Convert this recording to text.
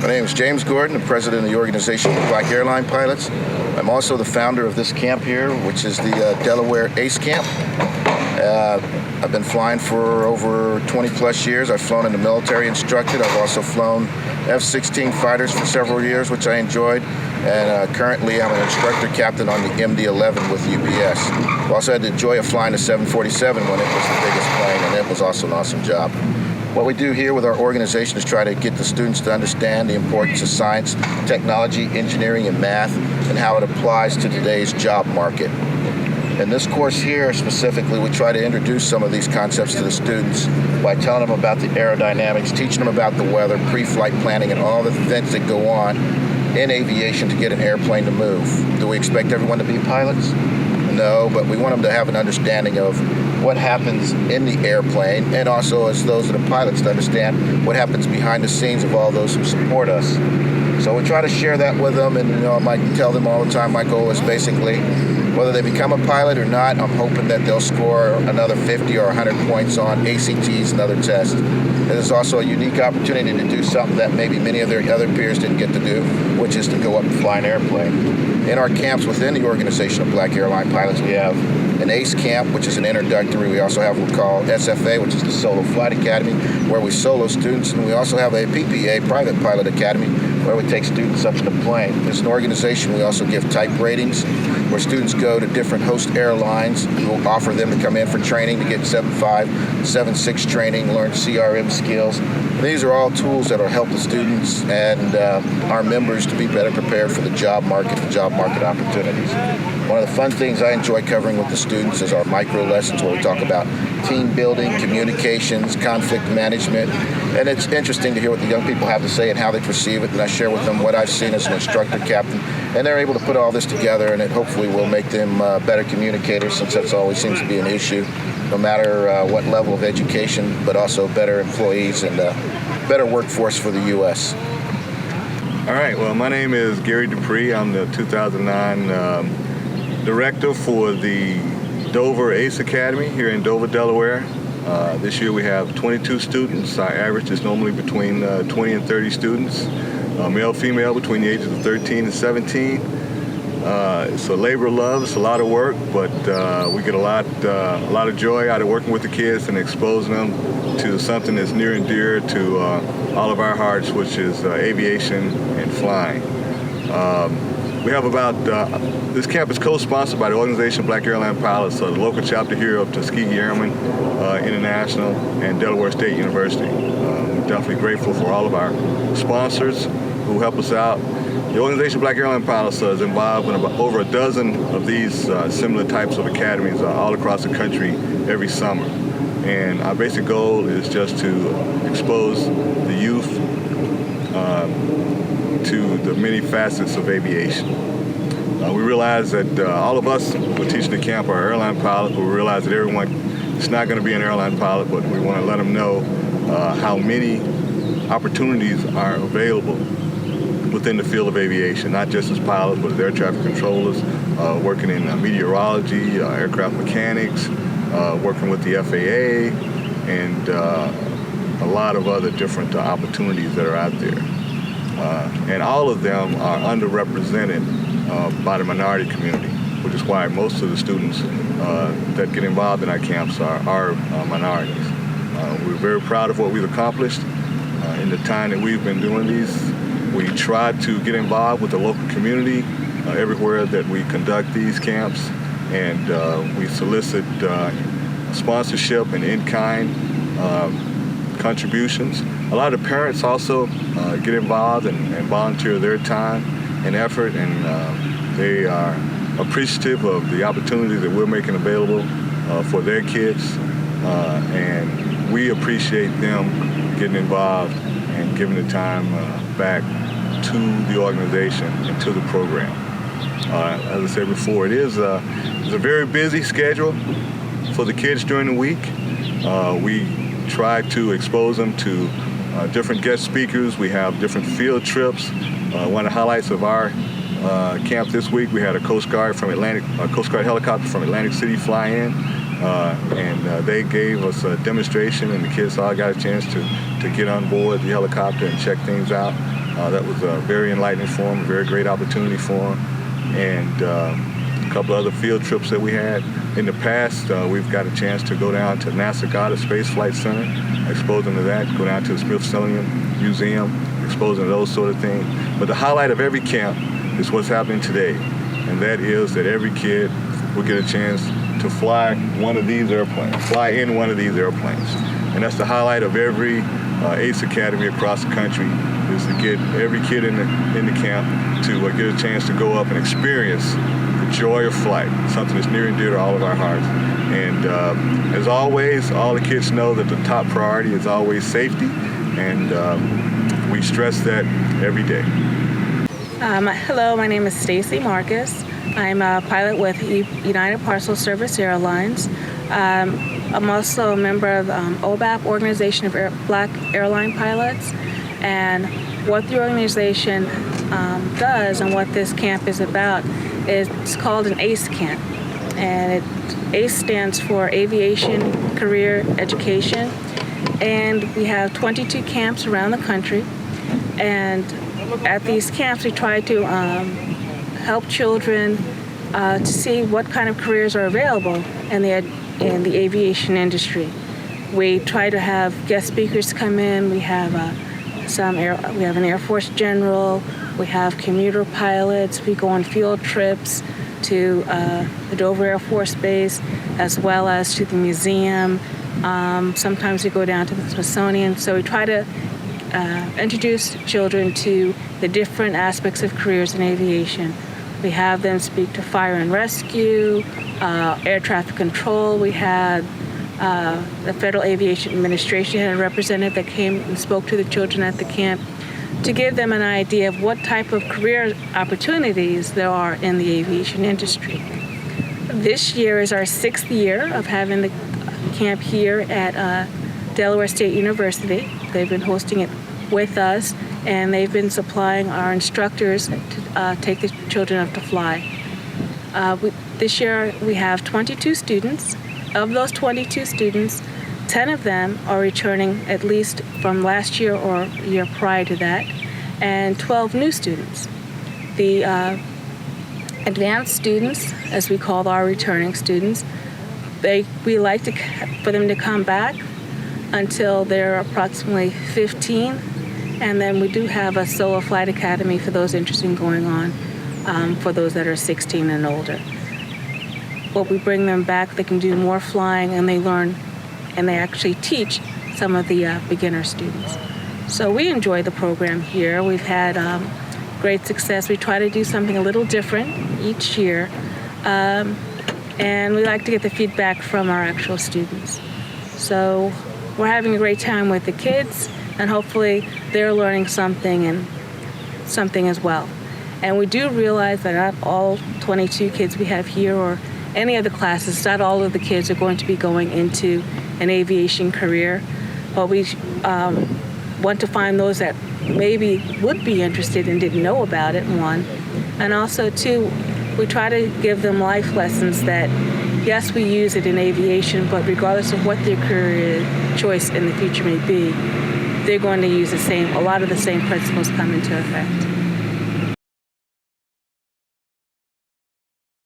My name is James Gordon, the president of the Organization of Black Airline Pilots. I'm also the founder of this camp here, which is the Delaware ACE Camp. I've been flying for over 20 plus years. I've flown in the military instructed. I've also flown F-16 fighters for several years, which I enjoyed. And currently I'm an instructor captain on the MD-11 with UPS. I've also had the joy of flying the 747 when it was the biggest plane, and it was also an awesome job. What we do here with our organization is try to get the students to understand the importance of science, technology, engineering, and math, and how it applies to today's job market. In this course here specifically, we try to introduce some of these concepts to the students by telling them about the aerodynamics, teaching them about the weather, pre-flight planning, and all the things that go on in aviation to get an airplane to move. Do we expect everyone to be pilots? No, but we want them to have an understanding of what happens in the airplane, and also as those that are pilots to understand what happens behind the scenes of all those who support us. So we try to share that with them, and I might tell them all the time my goal is basically whether they become a pilot or not, I'm hoping that they'll score another 50 or 100 points on ACTs and other tests. It is also a unique opportunity to do something that maybe many of their other peers didn't get to do, which is to go up and fly an airplane. In our camps within the Organization of Black Airline Pilots, we have an ACE camp, which is an introductory. We also have what we call SFA, which is the Solo Flight Academy, where we solo students. And we also have a PPA, Private Pilot Academy, where we take students up to the plane. As an organization, we also give type ratings, where students go to different host airlines. We'll offer them to come in for training to get 7.5, 7.6 training, learn CRM skills. These are all tools that will help the students and our members to be better prepared for the job market and job market opportunities. One of the fun things I enjoy covering with the students is our micro lessons, where we talk about team building, communications, conflict management. And it's interesting to hear what the young people have to say and how they perceive it. And I share with them what I've seen as an instructor captain. And they're able to put all this together, and it hopefully will make them better communicators, since that's always seems to be an issue, no matter what level of education, but also better employees and better workforce for the U.S. All right, well, my name is Gerry Dupree. I'm the 2009 director for the Dover ACE Academy here in Dover, Delaware. This year we have 22 students. Our average is normally between 20 and 30 students, male, female, between the ages of 13 and 17. It's a labor of love. It's a lot of work, but we get a lot of joy out of working with the kids and exposing them to something that's near and dear to all of our hearts, which is aviation and flying. We have about, this camp is co-sponsored by the Organization of Black Airline Pilots, the local chapter here of Tuskegee Airmen International and Delaware State University. We're definitely grateful for all of our sponsors who help us out. The Organization of Black Airline Pilots is involved in about over a dozen of these similar types of academies all across the country every summer. And our basic goal is just to expose the youth to the many facets of aviation. We realize that all of us who are teaching the camp are airline pilots, but we realize that everyone is not going to be an airline pilot, but we want to let them know how many opportunities are available within the field of aviation, not just as pilots, but as air traffic controllers, working in meteorology, aircraft mechanics, working with the FAA, and a lot of other different opportunities that are out there. And all of them are underrepresented by the minority community, which is why most of the students that get involved in our camps are minorities. We're very proud of what we've accomplished in the time that we've been doing these. We try to get involved with the local community everywhere that we conduct these camps, and we solicit sponsorship and in-kind contributions. A lot of the parents also get involved and volunteer their time and effort, and they are appreciative of the opportunities that we're making available for their kids, and we appreciate them getting involved and giving the time back to the organization and to the program. As I said before, it's a very busy schedule for the kids during the week. We try to expose them to different guest speakers. We have different field trips. One of the highlights of our camp this week, we had a Coast Guard helicopter from Atlantic City fly in and they gave us a demonstration, and the kids all got a chance to get on board the helicopter and check things out. That was very enlightening for them, a very great opportunity for them, and a couple other field trips that we had. In the past, we've got a chance to go down to NASA Goddard Space Flight Center, expose them to that, go down to the Smithsonian Museum, expose them to those sort of things. But the highlight of every camp is what's happening today, and that is that every kid will get a chance to fly one of these airplanes, fly in one of these airplanes. And that's the highlight of every ACE Academy across the country, is to get every kid in the camp to get a chance to go up and experience the joy of flight, something that's near and dear to all of our hearts. And as always, all the kids know that the top priority is always safety, and we stress that every day. Hello, my name is Stacy Marcus. I'm a pilot with United Parcel Service Airlines. I'm also a member of OBAP, Organization of Black Airline Pilots. And what the organization does and what this camp is about is it's called an ACE camp. And ACE stands for Aviation Career Education. And we have 22 camps around the country. And at these camps, we try to help children to see what kind of careers are available in the aviation industry. We try to have guest speakers come in. We have we have an Air Force general. We have commuter pilots. We go on field trips to the Dover Air Force Base, as well as to the museum. Sometimes we go down to the Smithsonian. So we try to introduce children to the different aspects of careers in aviation. We have them speak to fire and rescue, air traffic control. We had the Federal Aviation Administration had a representative that came and spoke to the children at the camp to give them an idea of what type of career opportunities there are in the aviation industry. This year is our 6th year of having the camp here at Delaware State University. They've been hosting it with us, and they've been supplying our instructors to take the children up to fly. This year we have 22 students. Of those 22 students, 10 of them are returning at least from last year or a year prior to that, and 12 new students. The advanced students, as we call our returning students, we like for them to come back until they're approximately 15, and then we do have a solo flight academy for those interested in going on, for those that are 16 and older. But we bring them back, they can do more flying, and they learn, and they actually teach some of the beginner students. So we enjoy the program here. We've had great success. We try to do something a little different each year, and we like to get the feedback from our actual students. So we're having a great time with the kids, and hopefully they're learning something as well. And we do realize that not all 22 kids we have here or any of the classes, not all of the kids are going to be going into an aviation career, but we want to find those that maybe would be interested and didn't know about it, one. And also, two, we try to give them life lessons that, yes, we use it in aviation, but regardless of what their career choice in the future may be, they're going to use a lot of the same principles come into effect.